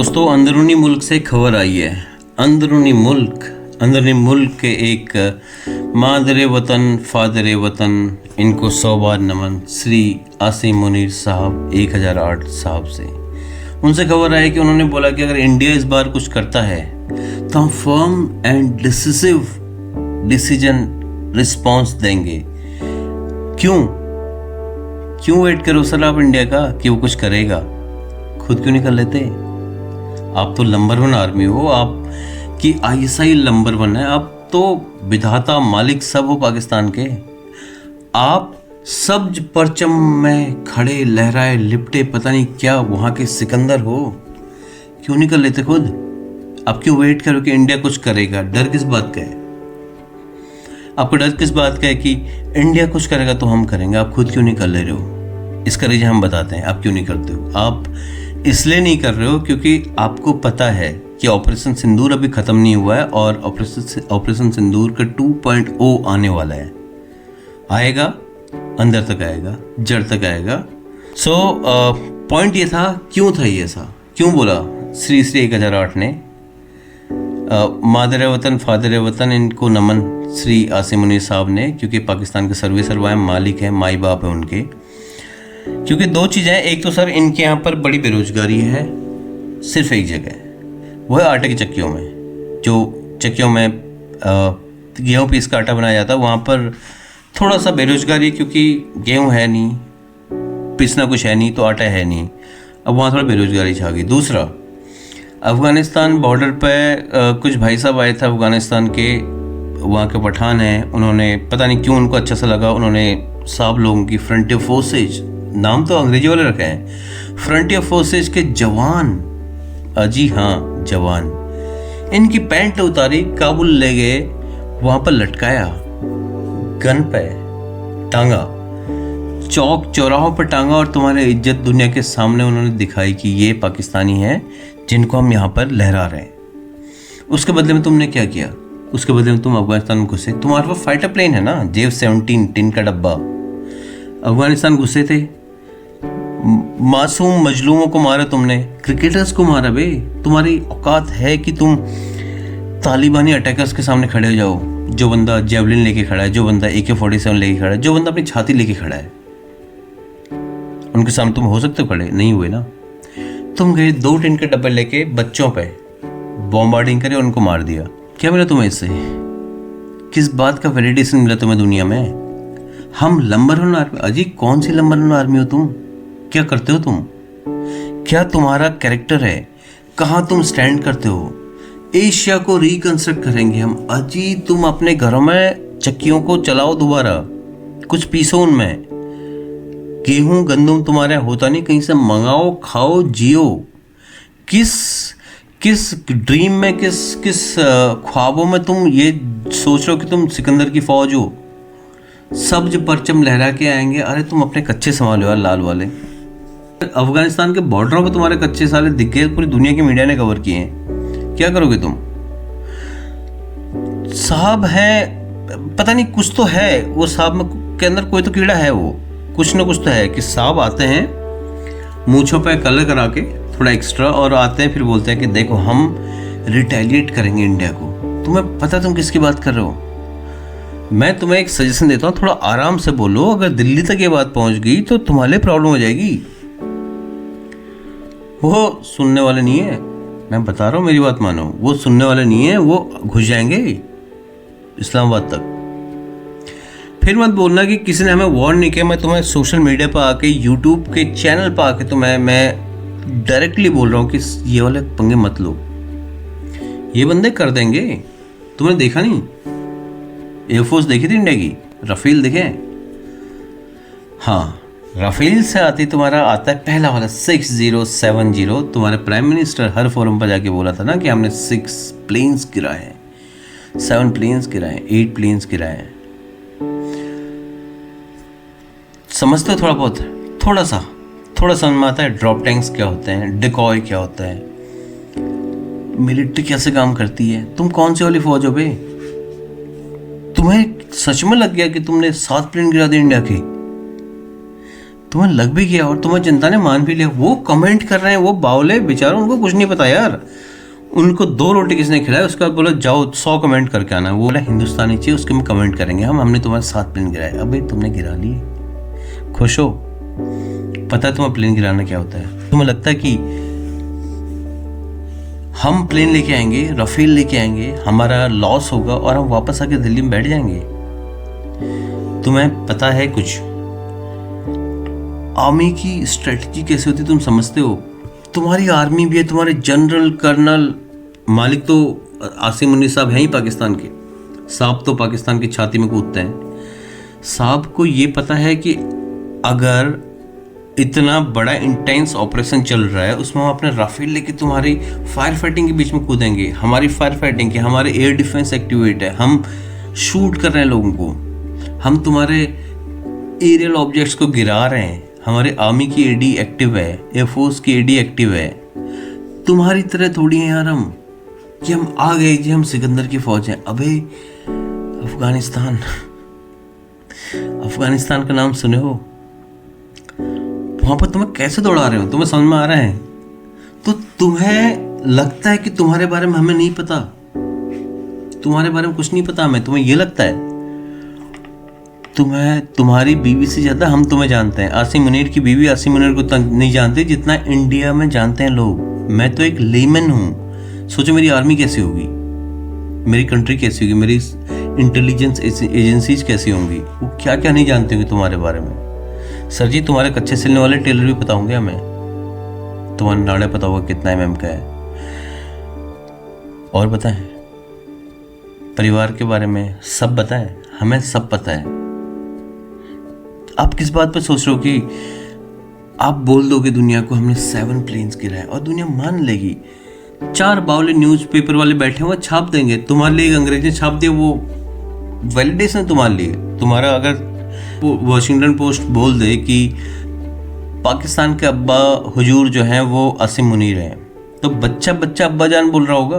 दोस्तों, अंदरूनी मुल्क से खबर आई है। अंदरूनी मुल्क के एक मादरे वतन, फादरे वतन, इनको 100 बार नमन, श्री आसिम मुनीर साहब 1008 साहब से। उनसे खबर आई कि उन्होंने बोला कि अगर इंडिया इस बार कुछ करता है तो हम firm and decisive decision response देंगे। क्यों वेट करो सर आप इंडिया का कि वो कुछ करेगा? खुद क्यों नहीं कर लेते? आप तो नंबर 1 आर्मी हो, आप की ISI नंबर 1 है। आप तो विधाता मालिक सब हो पाकिस्तान के। आप सब्ज परचम में खड़े लहराए लिपटे पता नहीं क्या वहाँ के सिकंदर हो। क्यों नहीं कर लेते खुद? आप क्यों वेट करो कि इंडिया कुछ करेगा? डर किस बात का है? आपको डर किस बात का है कि इंडिया कुछ करेगा तो हम करेंगे? आप खुद क्यों नहीं कर ले रहे हो? इसका रीजन हम बताते हैं आप क्यों नहीं करते हो। आप इसलिए नहीं कर रहे हो क्योंकि आपको पता है कि ऑपरेशन सिंदूर अभी ख़त्म नहीं हुआ है और ऑपरेशन सिंदूर का 2.0 आने वाला है। आएगा, अंदर तक आएगा, जड़ तक आएगा। पॉइंट ये था, क्यों था ये ऐसा, क्यों बोला श्री 1008 ने मादर वतन फादर वतन इनको नमन श्री आसिम मुनीर साहब ने, क्योंकि पाकिस्तान के सर्वे हैं, मालिक हैं, माई बाप है उनके। क्योंकि 2 चीज़ें हैं। एक तो सर इनके यहाँ पर बड़ी बेरोजगारी है, सिर्फ एक जगह, वो है आटे की चक्कियों में। जो चक्कियों में गेहूँ पीस का आटा बनाया जाता है, वहाँ पर थोड़ा सा बेरोजगारी, क्योंकि गेहूँ है नहीं, पीसना कुछ है नहीं तो आटा है नहीं। अब वहाँ थोड़ा बेरोजगारी छा गई। दूसरा, अफ़गानिस्तान बॉर्डर पे कुछ भाई साहब आए थे अफ़गानिस्तान के, वहाँ के पठान हैं। उन्होंने पता नहीं क्यों उनको अच्छा सा लगा, उन्होंने साहब लोगों की फ्रंटियर फोर्सेज, नाम तो अंग्रेजी वाले रखे हैं, फ्रंटियर फोर्सेज के जवान, जी हाँ जवान, इनकी पैंट उतारी, काबुल ले गए, वहाँ पर लटकाया, गन पे टांगा, चौक चौराहों पर टांगा, और तुम्हारे इज्जत दुनिया के सामने उन्होंने दिखाई कि ये पाकिस्तानी हैं जिनको हम यहाँ पर लहरा रहे हैं। उसके बदले में तुमने क्या किया? उसके बदले में तुम अफगानिस्तान में घुसे। तुम्हारे पास फाइटर प्लेन है ना, JF-17 टिन का डब्बा। अफगानिस्तान घुसे थे, मासूम मजलूमों को मारा तुमने, क्रिकेटर्स को मारा बे। तुम्हारी औकात है कि तुम तालिबानी अटैकर्स के सामने खड़े हो जाओ? जो बंदा जेवलिन लेके खड़ा है, जो बंदा AK-47 लेके खड़ा है, जो बंदा अपनी छाती लेके खड़ा है, उनके सामने तुम हो सकते हो खड़े? नहीं हुए ना। तुम गए 2 टिन के डब्बे लेके बच्चों पे बॉम्बार्डिंग करे, उनको मार दिया। क्या मिला तुम्हें इससे? किस बात का वैलिडेशन मिला तुम्हें दुनिया में? हम नंबर 1 आर्मी। अजी कौन सी नंबर 1 आर्मी हो तुम? क्या करते हो तुम? क्या तुम्हारा कैरेक्टर है? कहाँ तुम स्टैंड करते हो? एशिया को रिकंस्ट्रक्ट करेंगे हम। अजी तुम अपने घरों में चक्कियों को चलाओ दोबारा, कुछ पीसो उनमें। गेहूं गंदम तुम्हारे होता नहीं, कहीं से मंगाओ, खाओ, जियो। किस ड्रीम में, किस ख्वाबों में तुम ये सोच रहे हो कि तुम सिकंदर की फौज हो, सब्ज परचम लहरा के आएंगे? अरे तुम अपने कच्चे संभालो यार, लाल वाले। अफगानिस्तान के बॉर्डरों पे तुम्हारे कच्चे साले दिख गए, पूरी दुनिया की मीडिया ने कवर किए हैं। क्या करोगे तुम? साहब है, पता नहीं कुछ तो है वो साहब में के अंदर, कोई तो कीड़ा है, वो कुछ ना कुछ तो है कि साहब आते हैं मूंछों पे कलर करा के थोड़ा एक्स्ट्रा, और आते हैं फिर बोलते हैं कि देखो हम रिटेलिएट करेंगे इंडिया को। तुम्हें पता तुम किसकी बात कर रहे हो? मैं तुम्हें एक सजेशन देता हूँ, थोड़ा आराम से बोलो। अगर दिल्ली तक ये बात पहुंच गई तो तुम्हारे प्रॉब्लम हो जाएगी। वो सुनने वाले नहीं है, मैं बता रहा हूँ, मेरी बात मानो। वो सुनने वाले नहीं है, वो घुस जाएंगे इस्लामाबाद तक। फिर मत बोलना कि किसी ने हमें वार्न नहीं किया। मैं तुम्हें सोशल मीडिया पर आके, यूट्यूब के चैनल पर आके तो मैं डायरेक्टली बोल रहा हूँ कि ये वाले पंगे मत लो, ये बंदे कर देंगे। तुमने देखा नहीं? एयरफोर्स देखी थी इंडिया की? राफेल देखे? हाँ, राफेल से आती तुम्हारा आता है पहला वाला 6070। तुम्हारे प्राइम मिनिस्टर हर फोरम पर जाके बोला था ना कि हमने 6 प्लेन्स गिराए हैं, 7 प्लेन्स गिराए हैं, 8 प्लेन्स गिराए हैं। समझते हो थोड़ा बहुत? थोड़ा समझ में आता है ड्रॉप टैंक्स क्या होते हैं, डिकॉय क्या होता है, मिलिट्री कैसे काम करती है। तुम कौन सी वाली फौज हो बे? तुम्हें सच में लग गया कि तुमने 7 प्लेन गिरा दिए इंडिया के? तुम्हें लग भी गया और तुम्हें जनता ने मान भी लिया। वो कमेंट कर रहे हैं, वो बावले बेचारे, उनको कुछ नहीं पता यार। उनको 2 रोटी किसने खिलाया, उसके बाद बोला जाओ 100 कमेंट करके आना। वो बोला हिंदुस्तानी चाहिए, उसके में कमेंट करेंगे हमने तुम्हारे 7 प्लेन गिराए। अबे तुमने गिरा लिए, खुश हो? पता है तुम्हें प्लेन गिराना क्या होता है? तुम्हें लगता है कि हम प्लेन लेके आएंगे, राफेल लेके आएंगे, हमारा लॉस होगा और हम वापस आके दिल्ली में बैठ जाएंगे? तुम्हें पता है कुछ आर्मी की स्ट्रेटजी कैसे होती, तुम समझते हो? तुम्हारी आर्मी भी है, तुम्हारे जनरल कर्नल मालिक तो आसिम मुनीर साहब हैं ही पाकिस्तान के। साहब तो पाकिस्तान की छाती में कूदते हैं। साहब को ये पता है कि अगर इतना बड़ा इंटेंस ऑपरेशन चल रहा है, उसमें हम अपने राफेल लेके तुम्हारी फायर फाइटिंग के बीच में कूदेंगे। हमारी फायर फाइटिंग के, हमारे एयर डिफेंस एक्टिवेट है, हम शूट कर रहे हैं लोगों को, हम तुम्हारे एरियल ऑब्जेक्ट्स को गिरा रहे हैं। हमारे आर्मी की एडी एक्टिव है, एयरफोर्स की एडी एक्टिव है। तुम्हारी तरह थोड़ी है यार हम कि हम आ गए जी, हम सिकंदर की फौज हैं। अबे अफगानिस्तान, अफगानिस्तान का नाम सुने हो? वहां पर तुम्हें कैसे दौड़ा रहे हो, तुम्हें समझ में आ रहा है? तो तुम्हें लगता है कि तुम्हारे बारे में हमें नहीं पता, तुम्हारे बारे में कुछ नहीं पता हमें, तुम्हें ये लगता है? तुम्हें तुम्हारी बीवी से ज्यादा हम तुम्हें जानते हैं। आसिम मुनीर की बीवी आसिम मुनीर को नहीं जानते जितना इंडिया में जानते हैं लोग। मैं तो एक लेमन हूं। सोचो मेरी आर्मी कैसी होगी, मेरी कंट्री कैसी होगी, मेरी इंटेलिजेंस एजेंसीज कैसी होंगी, वो क्या क्या नहीं जानते होंगे तुम्हारे बारे में। सर जी तुम्हारे कच्चे सिलने वाले टेलर भी पता होंगे हमें, तुम्हारा नाड़ा पता होगा कितना mm का है। और बताएं परिवार के बारे में सब बताएं, हमें सब पता है। आप किस बात पर सोच रहे हो कि आप बोल दोगे दुनिया को हमने 7 प्लेन्स गिराए और दुनिया मान लेगी? 4 बावले न्यूज़पेपर वाले बैठे हुए छाप देंगे तुम्हारे लिए, अंग्रेजी छाप दिए, वो वैलिडेशन तुम्हारे लिए। तुम्हारा अगर वॉशिंगटन पोस्ट बोल दे कि पाकिस्तान के अब्बा हुजूर जो हैं वो आसिम मुनीर हैं, तो बच्चा बच्चा अब्बा जान बोल रहा होगा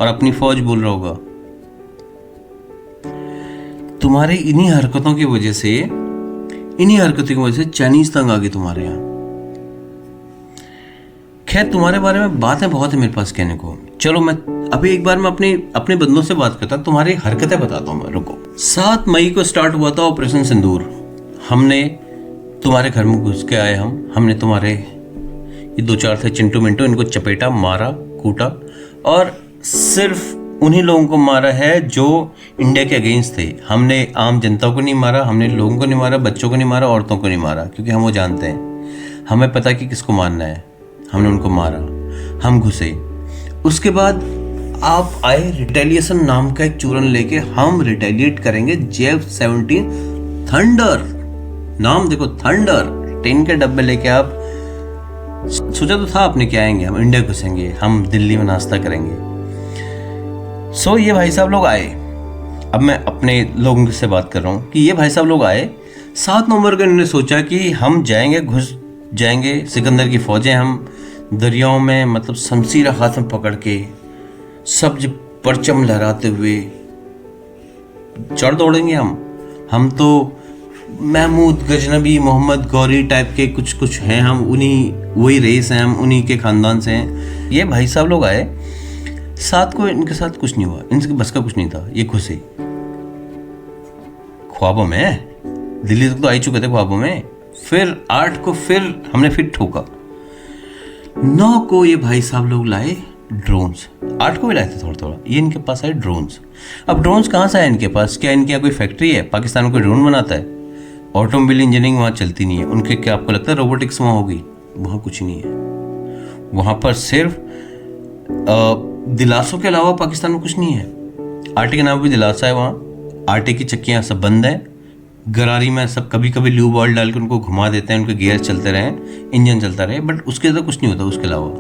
और अपनी फौज बोल रहा होगा। तुम्हारे इन्हीं हरकतों की वजह से चाइनीज तंग आ गए तुम्हारे यहाँ। खैर तुम्हारे बारे में बातें बहुत है मेरे पास कहने को। चलो मैं अभी एक बार मैं अपने बंदों से बात करता, तुम्हारी हरकतें बताता हूँ मैं। रुको। 7 मई को स्टार्ट हुआ था ऑपरेशन सिंदूर। हमने तुम्हारे घर में घुस के आए, हमने तुम्हारे ये 2-4 थे चिंटू मिंटू, इनको चपेटा, मारा, कूटा, और सिर्फ उन्हीं लोगों को मारा है जो इंडिया के अगेंस्ट थे। हमने आम जनता को नहीं मारा, हमने लोगों को नहीं मारा, बच्चों को नहीं मारा, औरतों को नहीं मारा, क्योंकि हम वो जानते हैं, हमें पता कि किसको मारना है। हमने उनको मारा, हम घुसे। उसके बाद आप आए रिटेलिएशन नाम का एक चूरन लेके, हम रिटेलिएट करेंगे JF-17 थंडर, नाम देखो थंडर, 10 के डब्बे लेके आप। सोचा तो था आपने क्या आएंगे, हम इंडिया घुसेंगे, हम दिल्ली में नाश्ता करेंगे। सो ये भाई साहब लोग आए। अब मैं अपने लोगों से बात कर रहा हूँ कि ये भाई साहब लोग आए 7 नवंबर को। इन्होंने सोचा कि हम जाएंगे, घुस जाएंगे, सिकंदर की फौजें हम दरियाओं में, मतलब शमशीर हाथ में पकड़ के, सब्ज परचम लहराते हुए चढ़ दौड़ेंगे हम तो महमूद गजनबी, मोहम्मद गौरी टाइप के कुछ हैं हम, उन्हीं वही रेस हैं हम, उन्हीं के खानदान से हैं। ये भाई साहब लोग आए 7 को, इनके साथ कुछ नहीं हुआ, इनके बस का कुछ नहीं था, ये घुसे ख्वाबों में, दिल्ली तक तो आ ही चुके थे ख्वाबों में। फिर 8 को फिर हमने फिर ठोका। 9 को ये भाई साहब लोग लाए ड्रोन्स, 8 को भी लाए थे थोड़ा थोड़ा, ये इनके पास आए ड्रोन्स। अब ड्रोन्स कहाँ से आए इनके पास? क्या इनके यहाँ कोई फैक्ट्री है? पाकिस्तान में कोई ड्रोन बनाता है? ऑटोमोबाइल इंजीनियरिंग वहाँ चलती नहीं है उनके। क्या आपको लगता है रोबोटिक्स वहाँ होगी? वहाँ कुछ नहीं है। वहाँ पर सिर्फ दिलासों के अलावा पाकिस्तान में कुछ नहीं है। आटे के नाम भी दिलासा है वहाँ, आटे की चक्कियाँ सब बंद हैं। गरारी में सब कभी कभी ल्यूब ऑयल डाल के उनको घुमा देते हैं, उनके गियर चलते रहें, इंजन चलता रहे, बट उसके अंदर कुछ नहीं होता उसके अलावा।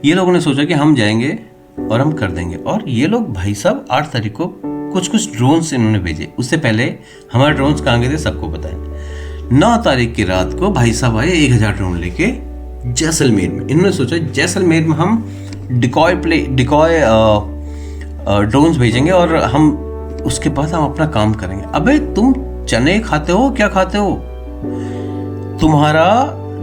ये लोगों ने सोचा कि हम जाएंगे और हम कर देंगे। और ये लोग भाई साहब 8 तारीख को कुछ ड्रोन्स इन्होंने भेजे। उससे पहले हमारे ड्रोन्स कहाँ गए थे सबको पता है। 9 तारीख की रात को भाई साहब आए 1000 ड्रोन लेके जैसलमेर में। इन्होंने सोचा जैसलमेर में हम डिकॉय ड्रोन्स भेजेंगे और हम उसके बाद हम अपना काम करेंगे। अबे तुम चने खाते हो क्या खाते हो? तुम्हारा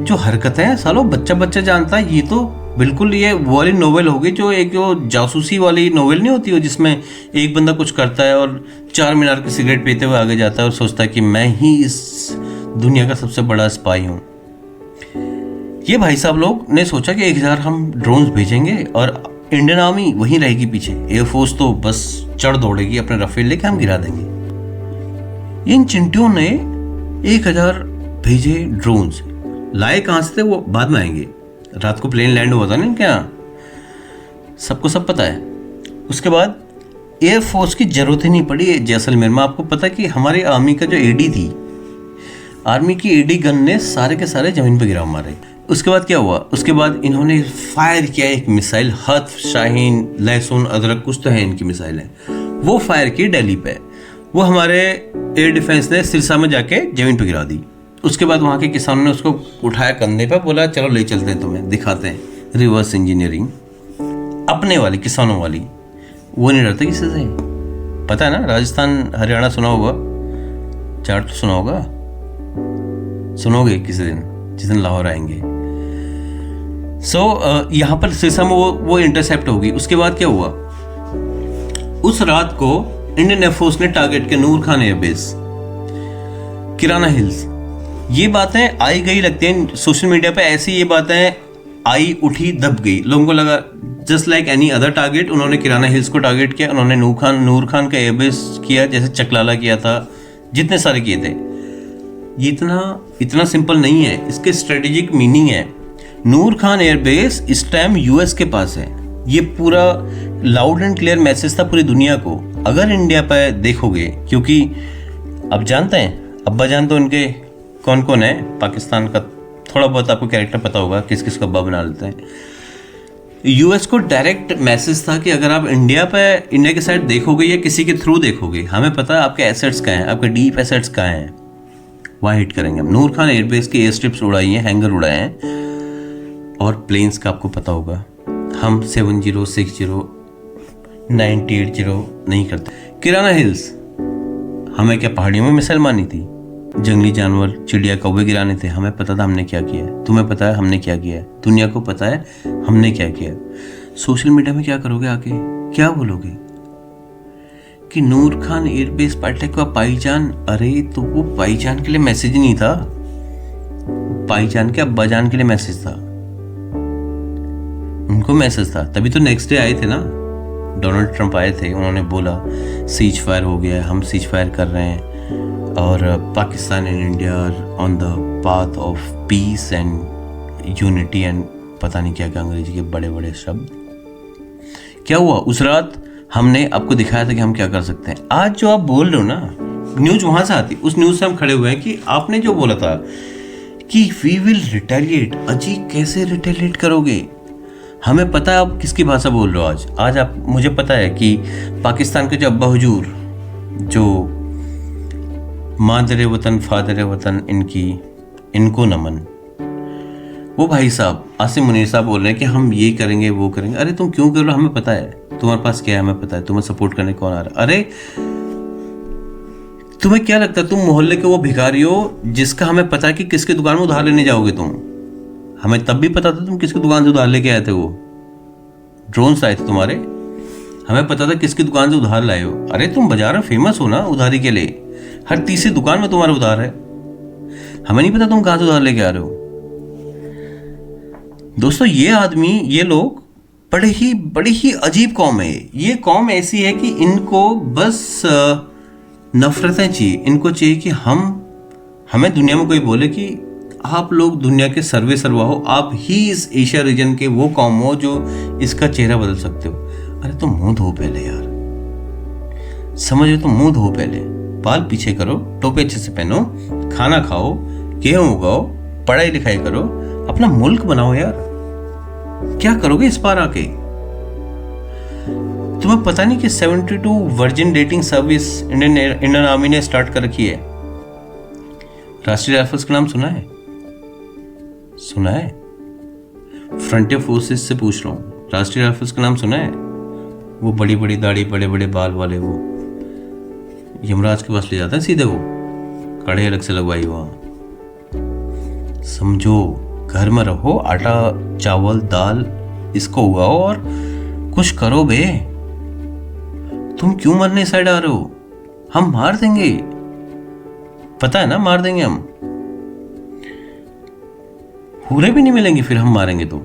जो हरकत है सालो बच्चा बच्चा जानता है। ये तो बिल्कुल ये वो वाली नोवेल होगी जो एक जो जासूसी वाली नोवेल नहीं होती हो, जिसमें एक बंदा कुछ करता है और 4 मीनार की सिगरेट पीते हुए आगे जाता है और सोचता है कि मैं ही इस दुनिया का सबसे बड़ा स्पाई हूँ। ये भाई साहब लोग ने सोचा कि 1000 हम ड्रोन्स भेजेंगे और इंडियन आर्मी वहीं रहेगी पीछे, एयरफोर्स तो बस चढ़ दौड़ेगी अपने राफेल लेके, हम गिरा देंगे। इन चिंटियों ने 1000 भेजे ड्रोन्स। लाए कहाँ से थे वो बाद में आएंगे। रात को प्लेन लैंड हुआ था ना क्या, सबको सब पता है। उसके बाद एयरफोर्स की जरूरत ही नहीं पड़ी जैसलमेर में। आपको पता है कि हमारी आर्मी का जो एडी थी, आर्मी की एडी गन ने सारे के सारे जमीन पर गिरा मारे। उसके बाद क्या हुआ, उसके बाद इन्होंने फायर किया एक मिसाइल, हथ, शाहीन, लहसुन, अदरक, कुछ तो है इनकी मिसाइल है, वो फायर की दिल्ली पे। वो हमारे एयर डिफेंस ने सिरसा में जाके जमीन पे गिरा दी। उसके बाद वहाँ के किसानों ने उसको उठाया कंधे पे, बोला चलो ले चलते हैं, तुम्हें दिखाते हैं रिवर्स इंजीनियरिंग अपने वाली, किसानों वाली। वो नहीं डरते किसी से, पता है ना। राजस्थान हरियाणा सुना होगा, चार्ट तो सुना होगा, सुनोगे किसी दिन जिस दिन लाहौर आएंगे। यहाँ पर सिरसा में वो इंटरसेप्ट होगी। उसके बाद क्या हुआ, उस रात को इंडियन एयरफोर्स ने टारगेट किया नूर खान एयरबेस, किराना हिल्स। ये बातें आई गई लगती हैं सोशल मीडिया पे, ऐसी ये बातें आई उठी दब गई। लोगों को लगा just like any other target, उन्होंने किराना हिल्स को टारगेट किया, उन्होंने नूर खान का एयरबेस किया, जैसे चकलाला किया था, जितने सारे किए थे। ये इतना सिंपल नहीं है, इसके स्ट्रेटेजिक मीनिंग है। नूर खान एयरबेस इस टाइम यूएस के पास है। ये पूरा लाउड एंड क्लियर मैसेज था पूरी दुनिया को। अगर इंडिया पे देखोगे, क्योंकि अब जानते हैं अब्बा जान तो उनके कौन कौन है, पाकिस्तान का थोड़ा बहुत आपको कैरेक्टर पता होगा, किस किस को अब्बा बना लेते हैं। यूएस को डायरेक्ट मैसेज था कि अगर आप इंडिया के साइड देखोगे या किसी के थ्रू देखोगे, हमें पता है आपके एसेट्स कहाँ हैं, आपके डीप एसेट्स कहाँ हैं, वहाँ हिट करेंगे हम। नूर खान एयरबेस की एयर स्ट्रिप्स उड़ाई हैं, हैंगर उड़ाए हैं, और प्लेन्स का आपको पता होगा हम 70, 60, 90, 80 नहीं करते। किराना हिल्स, हमें क्या पहाड़ियों में मिसाइल मारनी थी, जंगली जानवर, चिड़िया, कौवे गिराने थे, हमें पता था हमने क्या किया है, तुम्हें पता है हमने क्या किया है, दुनिया को पता है हमने क्या किया है। सोशल मीडिया में क्या करोगे, आके क्या बोलोगे कि नूर खान एयरबेस पर अटैक हुआ पाईजान। अरे तो वो पाईजान के लिए मैसेज ही नहीं था, पाईजान के अब्बा जान के लिए मैसेज था, उनको मैसेज था। तभी तो नेक्स्ट डे आए थे ना, डोनाल्ड ट्रंप आए थे, उन्होंने बोला सीज फायर हो गया है, हम सीज फायर कर रहे हैं और Pakistan and India on the path of peace and unity and पता नहीं क्या क्या अंग्रेजी के बड़े बड़े शब्द। क्या हुआ उस रात, हमने आपको दिखाया था कि हम क्या कर सकते हैं। आज जो आप बोल रहे हो ना, न्यूज वहां से आती, उस न्यूज से हम खड़े हुए हैं कि आपने जो बोला था कि वी विल रिटेलिएट। अजी कैसे रिटेलिएट करोगे, हमें पता है आप किसकी भाषा बोल रहे हो। आज आप, मुझे पता है कि पाकिस्तान के जो अब्बा हुजूर, जो मादर वतन, फादर वतन, इनको नमन, वो भाई साहब आसिम मुनीर साहब बोल रहे हैं कि हम ये करेंगे वो करेंगे। अरे तुम क्यों कर रहे हो, हमें पता है तुम्हारे पास क्या है, हमें पता है तुम्हें सपोर्ट करने कौन आ रहा है। अरे तुम्हें क्या लगता है तुम मोहल्ले के वो भिखारी हो जिसका हमें पता है कि किसकी दुकान में उधार लेने जाओगे तुम। हमें तब भी पता था तुम किसकी दुकान से उधार लेके आए थे, वो ड्रोन्स आए थे तुम्हारे, हमें पता था किसकी दुकान से उधार लाए हो। अरे तुम बाजार में फेमस हो ना उधारी के लिए, हर तीसरी दुकान में तुम्हारा उधार है, हमें नहीं पता तुम कहां से उधार लेके आ रहे हो। दोस्तों ये आदमी, ये लोग बड़ी ही अजीब कौम है। ये कौम ऐसी है कि इनको बस नफरतें चाहिए, इनको चाहिए कि हमें दुनिया में कोई बोले कि आप लोग दुनिया के सर्वा हो, आप ही इस एशिया रीजन के वो कौम हो जो इसका चेहरा बदल सकते हो। अरे तो मुंह धो पहले यार, समझो तो मुंह धो पहले, बाल पीछे करो, टोपी अच्छे से पहनो, खाना खाओ, गेहूं उगाओ, पढ़ाई लिखाई करो, अपना मुल्क बनाओ यार। क्या करोगे इस बार आके, तुम्हें पता नहीं कि 72 virgin dating service Indian army ने स्टार्ट कर रखी है। राष्ट्रीय राइफल्स का नाम सुना है? सुना है? फ्रंटियर फोर्सेस से पूछ रहा हूं, राष्ट्रीय राइफल्स का नाम सुना है? वो बड़ी बड़ी दाढ़ी, बड़े बड़े बाल वाले, वो यमराज के पास ले जाते हैं सीधे, वो कड़े अलग से लगवाई वहां। समझो, घर में रहो, आटा चावल दाल इसको उगाओ और कुछ करो बे। तुम क्यों मरने साइड आ रहे हो? हम मार देंगे, पता है ना, मार देंगे हम। पूरे भी नहीं मिलेंगे फिर हम मारेंगे तो।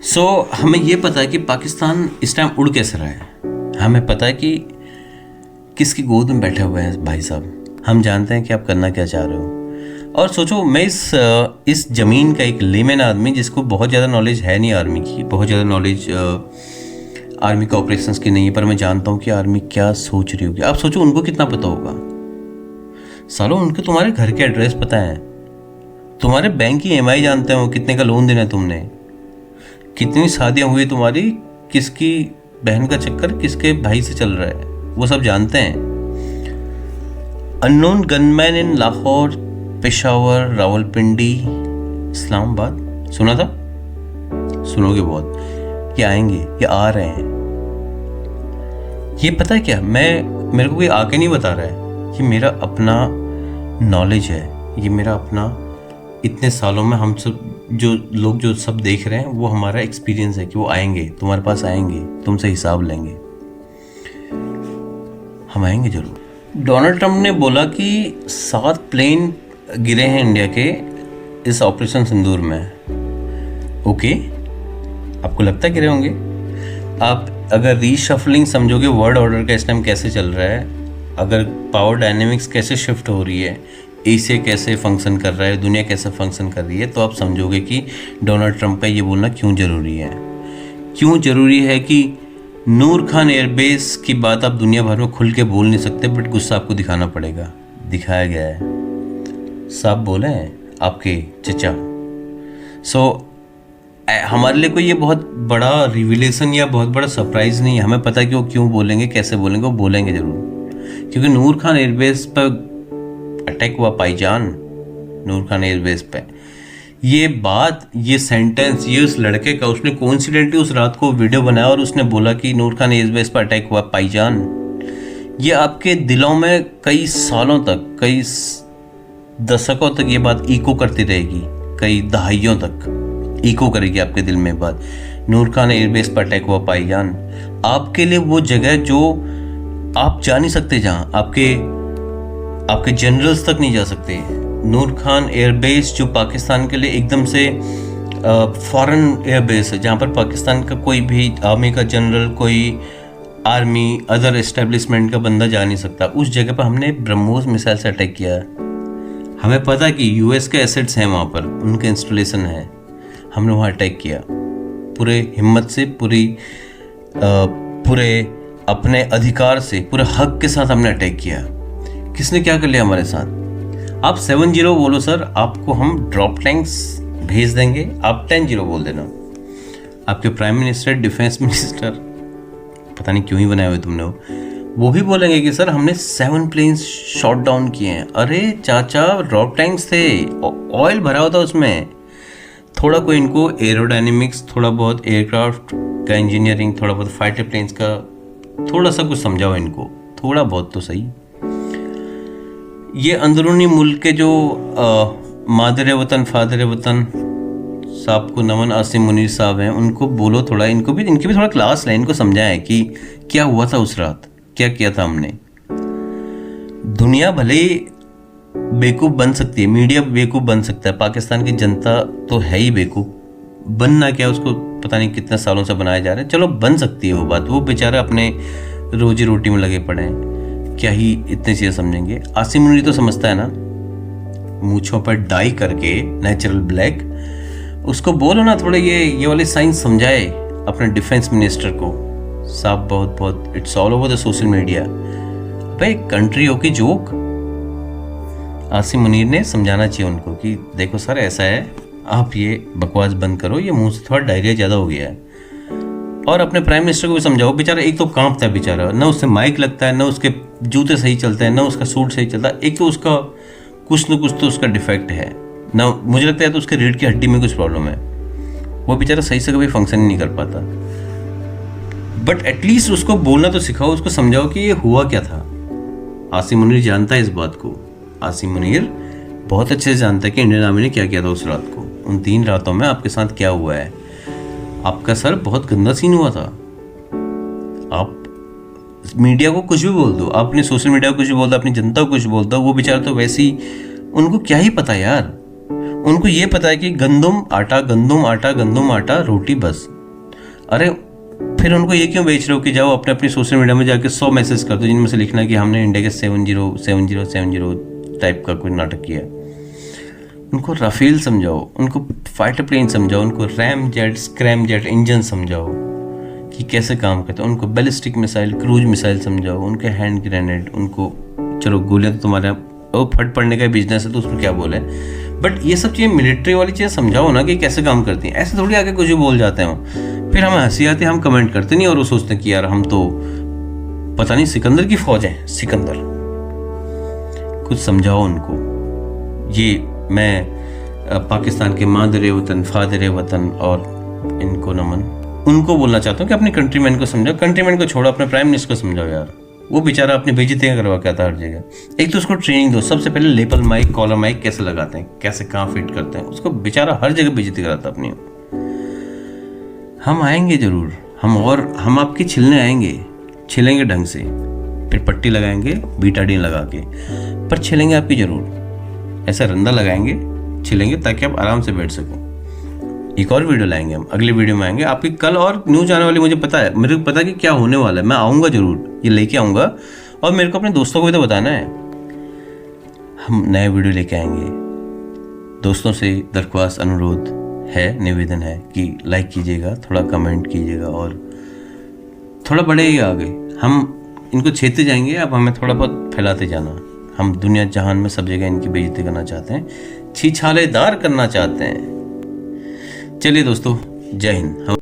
सो हमें ये पता है कि पाकिस्तान इस टाइम उड़ कैसे रहा है। हमें पता है कि किसकी गोद में बैठे हुए हैं भाई साहब। हम जानते हैं कि आप करना क्या चाह रहे हो। और सोचो, मैं इस ज़मीन का एक लेमैन आदमी जिसको बहुत ज़्यादा नॉलेज है नहीं आर्मी की, बहुत ज़्यादा नॉलेज आर्मी के ऑपरेशंस की नहीं है, पर मैं जानता हूँ कि आर्मी क्या सोच रही होगी। आप सोचो उनको कितना पता होगा। सालों उनके तुम्हारे घर के एड्रेस पता है, तुम्हारे बैंक की EMI जानते हो, कितने का लोन देना है तुमने, कितनी शादियाँ हुई तुम्हारी, किसकी बहन का चक्कर किसके भाई से चल रहा है, वो सब जानते हैं। अननोन गनमैन इन लाहौर, पेशावर, रावलपिंडी, इस्लामाबाद, सुना था? सुनोगे बहुत। ये आएंगे, ये आ रहे हैं। ये पता है क्या, मेरे को कोई आके नहीं बता रहा है, ये मेरा अपना नॉलेज है, ये मेरा अपना, इतने सालों में हम सब जो लोग जो सब देख रहे हैं वो हमारा एक्सपीरियंस है कि वो आएंगे, तुम्हारे पास आएंगे, तुमसे हिसाब लेंगे। हम आएंगे जरूर। डोनाल्ड ट्रंप ने बोला कि 7 प्लेन गिरे हैं इंडिया के इस ऑपरेशन सिंदूर में। ओके, आपको लगता है गिरे होंगे? आप अगर रीशफलिंग समझोगे वर्ल्ड ऑर्डर का इस टाइम कैसे चल रहा है, अगर पावर डायनेमिक्स कैसे शिफ्ट हो रही है, एशिया कैसे फंक्शन कर रहा है, दुनिया कैसे फंक्शन कर रही है, तो आप समझोगे कि डोनाल्ड ट्रंप का ये बोलना क्यों ज़रूरी है। क्यों ज़रूरी है कि नूर खान एयरबेस की बात आप दुनिया भर में खुल के बोल नहीं सकते, बट गुस्सा आपको दिखाना पड़ेगा। दिखाया गया है, साहब बोले हैं आपके चचा। सो हमारे लिए कोई ये बहुत बड़ा रिविलेशन या बहुत बड़ा सरप्राइज़ नहीं है। हमें पता है कि वो क्यों बोलेंगे, कैसे बोलेंगे, वो बोलेंगे ज़रूर। क्योंकि नूर खान एयरबेस पर अटैक हुआ भाईजान, नूर खान एयरबेस पे। ये बात, ये सेंटेंस, ये उस लड़के का, उसने कोइंसिडेंटली उस रात को वीडियो बनाया और उसने बोला कि नूर खान एयरबेस पर अटैक हुआ भाईजान। ये आपके दिलों में कई सालों तक, कई दशकों तक ये बात इको करती रहेगी, कई दहाइयों तक इको करेगी आपके दिल में बात। नूर खान एयरबेस पर अटैक हुआ भाईजान। आपके लिए वो जगह जो आप जा नहीं सकते, जहाँ आपके जनरल्स तक नहीं जा सकते। नूर खान एयरबेस जो पाकिस्तान के लिए एकदम से फॉरेन एयरबेस है, जहाँ पर पाकिस्तान का कोई भी आर्मी का जनरल, कोई आर्मी अदर एस्टेब्लिशमेंट का बंदा जा नहीं सकता। उस जगह पर हमने ब्रह्मोस मिसाइल से अटैक किया है। हमें पता है कि US के एसेट्स हैं वहाँ पर, उनके इंस्टॉलेशन है। हमने वहाँ अटैक किया पूरे हिम्मत से, पूरे अपने अधिकार से, पूरे हक के साथ हमने अटैक किया। किसने क्या कर लिया हमारे साथ? आप 70 बोलो सर, आपको हम ड्रॉप टैंक्स भेज देंगे। आप 10-0 बोल देना। आपके प्राइम मिनिस्टर, डिफेंस मिनिस्टर, पता नहीं क्यों ही बनाए हुए तुमने, वो भी बोलेंगे कि सर हमने 7 प्लेन्स शॉट डाउन किए हैं। अरे चाचा, ड्रॉप टैंक्स थे, ऑयल भरा होता उसमें। थोड़ा कोई इनको एरोडायनेमिक्स, थोड़ा बहुत एयरक्राफ्ट का इंजीनियरिंग, थोड़ा बहुत फाइटर प्लेन्स का थोड़ा सा कुछ समझाओ इनको, थोड़ा बहुत तो सही। ये अंदरूनी मुल्क के जो मादर वतन, फादर वतन साहब को नमन, आसिम मुनीर साहब हैं, उनको बोलो थोड़ा, इनकी भी थोड़ा क्लास लें, इनको समझाएं कि क्या हुआ था उस रात, क्या किया था हमने। दुनिया भले ही बेवकूफ़ बन सकती है, मीडिया बेवकूफ़ बन सकता है, पाकिस्तान की जनता तो है ही बेवकूफ़। बनना क्या, उसको पता नहीं कितने सालों से बनाया जा रहा है। चलो बन सकती है वो बात, वो बेचारा अपने रोजी रोटी में लगे पड़े हैं, क्या ही इतनी चीज़ें समझेंगे। आसिम मुनीर तो समझता है ना, मूंछों पर डाई करके नेचुरल ब्लैक। उसको बोलो ना थोड़े ये वाले साइंस समझाए अपने डिफेंस मिनिस्टर को। साहब बहुत it's all over the social media. भाई कंट्री हो की जोक। आसिम मुनीर ने समझाना चाहिए उनको कि देखो सर ऐसा है, आप ये बकवास बंद करो, ये मुंह से थोड़ा डायरिया ज़्यादा हो गया है। और अपने प्राइम मिनिस्टर को भी समझाओ, बेचारा एक तो कांपता है बेचारा, ना उससे माइक लगता है, ना उसके जूते सही चलते हैं, ना उसका सूट सही चलता है। एक तो उसका कुछ न कुछ तो उसका डिफेक्ट है ना, मुझे लगता है तो उसके रीढ़ की हड्डी में कुछ प्रॉब्लम है। वो बेचारा सही से कभी फंक्शन ही नहीं कर पाता। बट एटलीस्ट उसको बोलना तो सिखाओ, उसको समझाओ कि ये हुआ क्या था। आसिम मुनीर जानता है इस बात को। आसिम मुनीर बहुत अच्छे से जानता है कि इंडियन आर्मी ने क्या किया था उस रात को, उन 3 रातों में आपके साथ क्या हुआ है। आपका सर बहुत गंदा सीन हुआ था। आप मीडिया को कुछ भी बोल दो, आप अपने सोशल मीडिया को कुछ भी बोल दो, अपनी जनता को कुछ बोल दो, वो बेचारा तो वैसे ही, उनको क्या ही पता यार। उनको ये पता है कि गंदम आटा गंदम आटा गंदम आटा रोटी बस। अरे फिर उनको ये क्यों बेच रहे हो कि जाओ अपने अपनी सोशल मीडिया में जाके 100 मैसेज कर दो जिनमें से लिखना कि हमने इंडिया के 70 टाइप का कोई नाटक किया। उनको राफेल समझाओ, उनको फाइटर प्लेन समझाओ, उनको RAM jet scrum jet engine समझाओ कि कैसे काम करते हैं, उनको बैलिस्टिक मिसाइल क्रूज मिसाइल समझाओ, उनके हैंड ग्रेनेड, उनको चलो गोलियां तो तुम्हारा वो फट पड़ने का बिजनेस है तो उसमें क्या बोले, बट ये सब चीज़ें मिलिट्री वाली चीज़ें समझाओ ना कि कैसे काम करती हैं। ऐसे थोड़ी आके कुछ भी बोल जाते हैं, फिर हमें हंसी आती है, हम कमेंट करते नहीं और वो सोचते हैं कि यार हम तो पता नहीं सिकंदर की फौज है। सिकंदर कुछ समझाओ उनको। ये मैं पाकिस्तान के मादरे वतन फादरे वतन और इनको नमन उनको बोलना चाहता हूँ कि अपने कंट्रीमैन को समझाओ। कंट्रीमैन को छोड़ो, अपने प्राइम मिनिस्टर को समझाओ यार। वो बेचारा अपनी बेइज्जतियाँ करवा के आता हर जगह। एक तो उसको ट्रेनिंग दो, सबसे पहले लेपल माइक कॉलर माइक कैसे लगाते हैं, कैसे कहाँ फिट करते हैं, उसको बेचारा हर जगह बेइज्जती कराता अपनी। हम आएंगे जरूर, हम आपके छिलने आएंगे, छिलेंगे ढंग से, फिर पट्टी लगाएंगे बीटाडीन लगा के, पर छिलेंगे आपकी जरूर। ऐसा रंदा लगाएंगे, छिलेंगे ताकि आप आराम से बैठ सको। एक और वीडियो लाएंगे हम, अगले वीडियो में आएंगे। आपकी कल और न्यूज आने वाली, मुझे पता है, मेरे को पता है कि क्या होने वाला है। मैं आऊँगा जरूर, ये लेके आऊँगा और मेरे को अपने दोस्तों को भी तो बताना है। हम नए वीडियो लेके आएंगे। दोस्तों से दरख्वास्त अनुरोध है, निवेदन है कि लाइक कीजिएगा, थोड़ा कमेंट कीजिएगा और थोड़ा बढ़ेगा आगे। हम इनको छेड़ते जाएंगे, अब हमें थोड़ा बहुत फैलाते जाना। हम दुनिया जहान में सब जगह इनकी बेइज्जती करना चाहते हैं, छीछालेदार करना चाहते हैं। चलिए दोस्तों, जय हिंद।